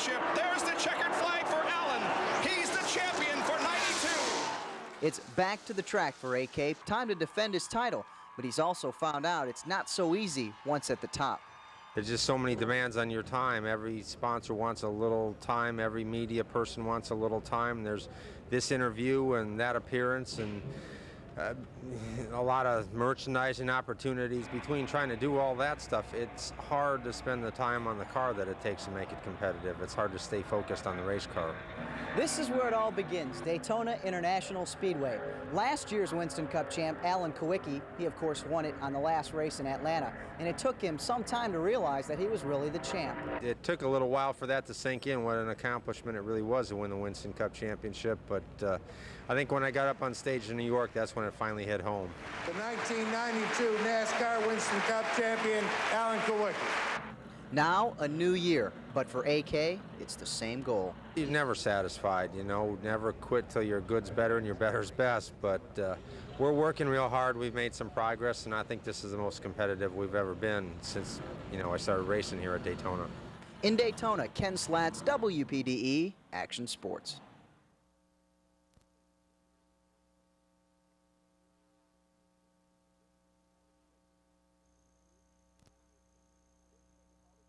championship. There's the checkered flag for Allen. He's the champion for 92. It's back to the track for AK. Time to defend his title, but he's also found out it's not so easy once at the top. There's just so many demands on your time. Every sponsor wants a little time. Every media person wants a little time. There's this interview and that appearance and a lot of merchandising opportunities. Between trying to do all that stuff, it's hard to spend the time on the car that it takes to make it competitive. It's hard to stay focused on the race car. This is where it all begins, Daytona International Speedway. Last year's Winston Cup champ, Alan Kawicki, he of course won it on the last race in Atlanta, and it took him some time to realize that he was really the champ. It took a little while for that to sink in, what an accomplishment it really was to win the Winston Cup championship, but I think when I got up on stage in New York, that's when it finally hit home. The 1992 NASCAR Winston Cup champion, Alan Kawicki. Now a new year, but for AK, it's the same goal. You're never satisfied, you know, never quit till your good's better and your better's best, but we're working real hard. We've made some progress, and I think this is the most competitive we've ever been since, you know, I started racing here at Daytona. In Daytona, Ken Slats, Wpde, Action Sports.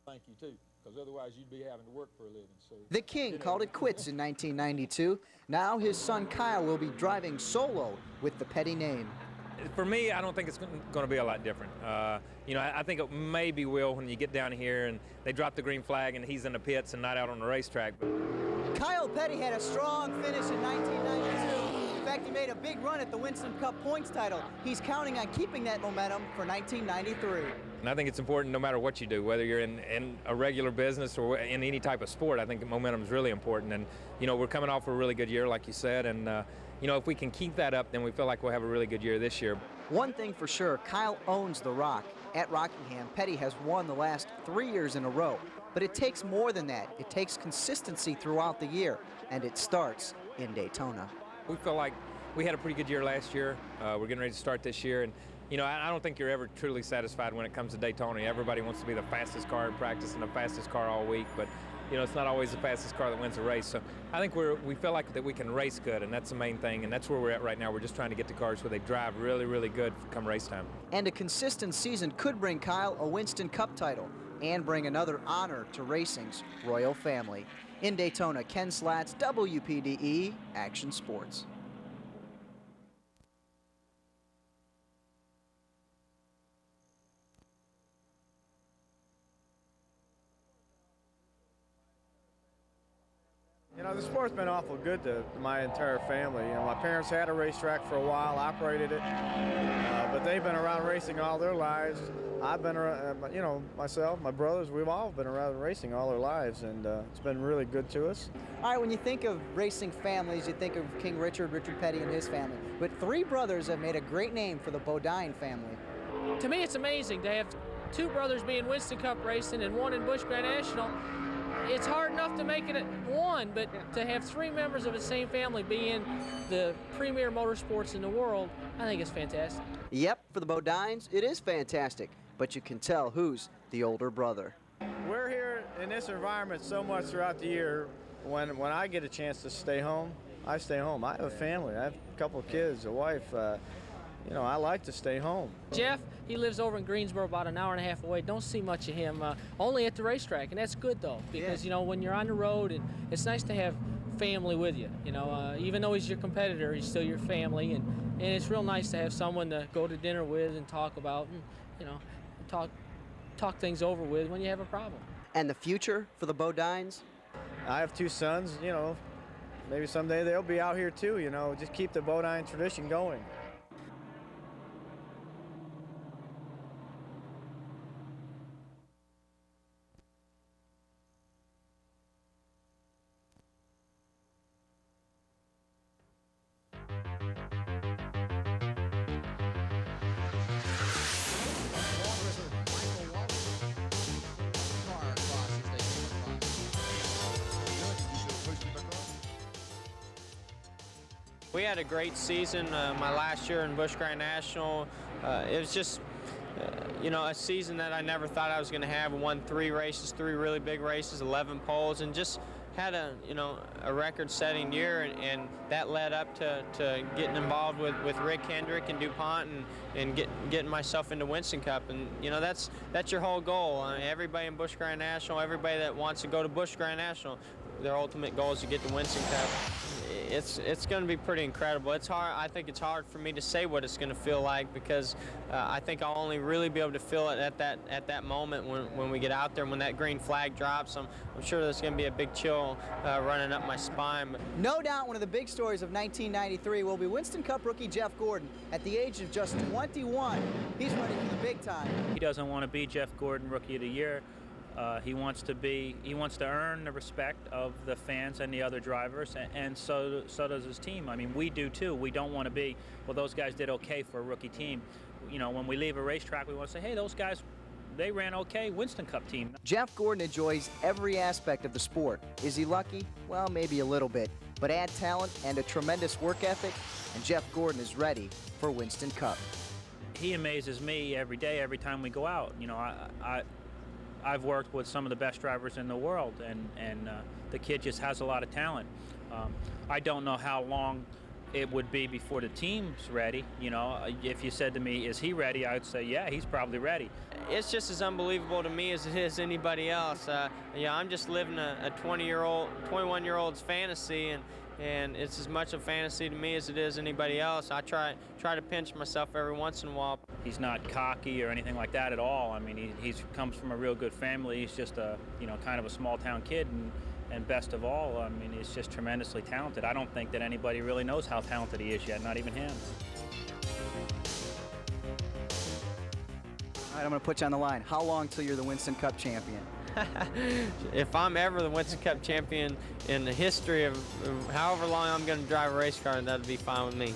Thank you too, because otherwise you'd be having to work for a living. So the King called it quits in 1992. Now his son Kyle will be driving solo with the Petty name. For me, I don't think it's going to be a lot different. You know, I think it maybe will when you get down here and they drop the green flag and he's in the pits and not out on the racetrack. But Kyle Petty had a strong finish in 1992. In fact, he made a big run at the Winston Cup points title. He's counting on keeping that momentum for 1993. And I think it's important no matter what you do, whether you're in a regular business or in any type of sport. I think momentum is really important. And, you know, we're coming off a really good year, like you said. And, you know, if we can keep that up, then we feel like we'll have a really good year this year. One thing for sure, Kyle owns the rock. At Rockingham, Petty has won the last 3 years in a row. But it takes more than that. It takes consistency throughout the year, and it starts in Daytona. We feel like we had a pretty good year last year. We're getting ready to start this year. And, you know, I don't think you're ever truly satisfied when it comes to Daytona. Everybody wants to be the fastest car in practice and the fastest car all week, but, you know, it's not always the fastest car that wins a race. So I think we feel like that we can race good, and that's the main thing, and that's where we're at right now. We're just trying to get the cars where they drive really, really good come race time. And a consistent season could bring Kyle a Winston Cup title and bring another honor to racing's royal family. In Daytona, Ken Slats, Wpde, Action Sports. You know, the sport's been awful good to my entire family. You know, my parents had a racetrack for a while, operated it, but they've been around racing all their lives. I've been around, you know, myself, my brothers, we've all been around racing all our lives, and it's been really good to us. All right, when you think of racing families, you think of King Richard Petty and his family. But three brothers have made a great name for the Bodine family. To me, it's amazing to have two brothers be in Winston Cup racing and one in Busch Grand National. It's hard enough to make it at one, but to have three members of the same family be in the premier motorsports in the world, I think it's fantastic. Yep, for the Bodines, it is fantastic, but you can tell who's the older brother. We're here in this environment so much throughout the year. When I get a chance to stay home, I stay home. I have a family. I have a couple of kids, a wife. You know, I like to stay home. Jeff, he lives over in Greensboro, about an hour and a half away. Don't see much of him, only at the racetrack, and that's good though, because you know, when you're on the road, and it's nice to have family with you. You know, even though he's your competitor, he's still your family, and it's real nice to have someone to go to dinner with and talk about, and you know, talk things over with when you have a problem. And the future for the Bodines? I have two sons. You know, maybe someday they'll be out here too. You know, just keep the Bodine tradition going. We had a great season my last year in Busch Grand National. It was just, you know, a season that I never thought I was going to have. Won 3 races, 3 really big races, 11 poles, and just had a, you know, a record-setting year, and that led up to getting involved with Rick Hendrick and DuPont and getting myself into Winston Cup. And, you know, that's your whole goal. I mean, everybody in Busch Grand National, everybody that wants to go to Busch Grand National, their ultimate goal is to get to Winston Cup. It's going to be pretty incredible. It's hard. I think it's hard for me to say what it's going to feel like, because I think I'll only really be able to feel it at that moment when we get out there. When that green flag drops, I'm sure there's going to be a big chill running up my spine. But No doubt one of the big stories of 1993 will be Winston Cup rookie Jeff Gordon. At the age of just 21, he's running for the big time. He doesn't want to be Jeff Gordon Rookie of the Year. He wants to earn the respect of the fans and the other drivers, and so does his team. I mean, we do too. We don't want to be, well, those guys did okay for a rookie team. You know, when we leave a racetrack, we want to say, hey, those guys, they ran okay, Winston Cup team. Jeff Gordon enjoys every aspect of the sport. Is he lucky? Well, maybe a little bit. But add talent and a tremendous work ethic, and Jeff Gordon is ready for Winston Cup. He amazes me every day, every time we go out. You know, I've worked with some of the best drivers in the world, and the kid just has a lot of talent. I don't know how long it would be before the team's ready. You know, if you said to me, is he ready? I would say, yeah, he's probably ready. it's just as unbelievable to me as it is anybody else. Yeah, I'm just living a 21-year-old's fantasy, and it's as much a fantasy to me as it is anybody else. I try to pinch myself every once in a while. He's not cocky or anything like that at all. I mean, he comes from a real good family. He's just a, kind of a small-town kid, and best of all, I mean, he's just tremendously talented. I don't think that anybody really knows how talented he is yet, not even him. All right, I'm going to put you on the line. How long till you're the Winston Cup champion? If I'm ever the Winston Cup champion in the history of however long I'm going to drive a race car, that'd be fine with me.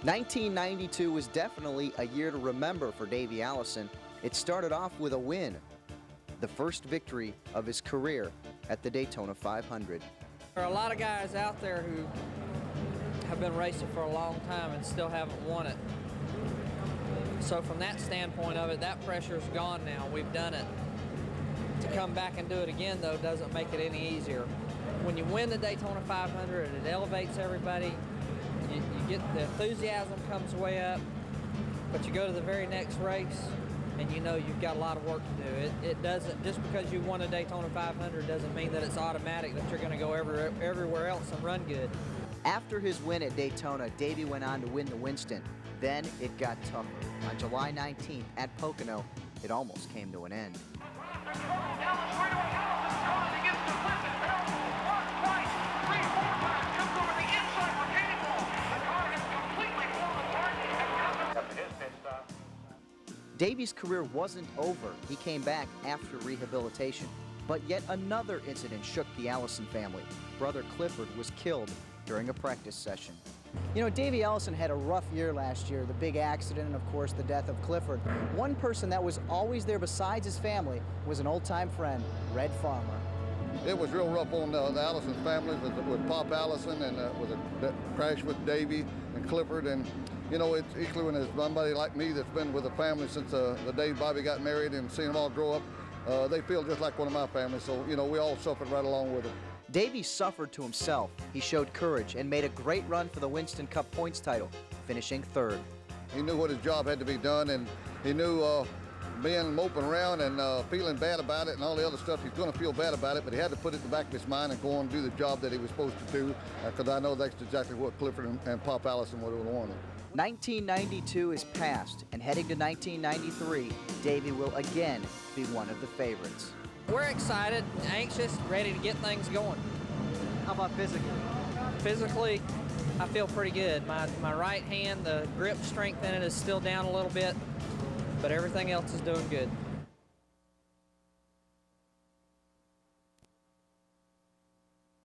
'92 was definitely a year to remember for Davey Allison. It started off with a win, the first victory of his career at the Daytona 500. There are a lot of guys out there who have been racing for a long time and still haven't won it. So from that standpoint of it, that pressure's gone now. We've done it. To come back and do it again, though, doesn't make it any easier. When you win the Daytona 500, it elevates everybody. You get the enthusiasm comes way up, but you go to the very next race and you know you've got a lot of work to do. It doesn't, just because you won a Daytona 500 doesn't mean that it's automatic that you're going to go everywhere else and run good. After his win at Daytona, Davey went on to win the Winston. Then it got tougher. On July 19th at Pocono, it almost came to an end. Davey's career wasn't over. He came back after rehabilitation. But yet another incident shook the Allison family. Brother Clifford was killed during a practice session. You know, Davey Allison had a rough year last year, the big accident and, of course, the death of Clifford. One person that was always there besides his family was an old-time friend, Red Farmer. It was real rough on the Allison family with Pop Allison, and with a crash with Davey and Clifford. And, you know, it's equally when there's somebody like me that's been with a family since the day Bobby got married and seen them all grow up. They feel just like one of my families, so, you know, we all suffered right along with them. Davey suffered to himself. He showed courage and made a great run for the Winston Cup points title, finishing third. He knew what his job had to be done, and he knew being moping around and feeling bad about it and all the other stuff, he's going to feel bad about it, but he had to put it in the back of his mind and go on and do the job that he was supposed to do, because I know that's exactly what Clifford and Pop Allison would have wanted. 1992 is past, and heading to 1993, Davey will again be one of the favorites. We're excited, anxious, ready to get things going. How about physically? Physically, I feel pretty good. My right hand, the grip strength in it is still down a little bit, but everything else is doing good.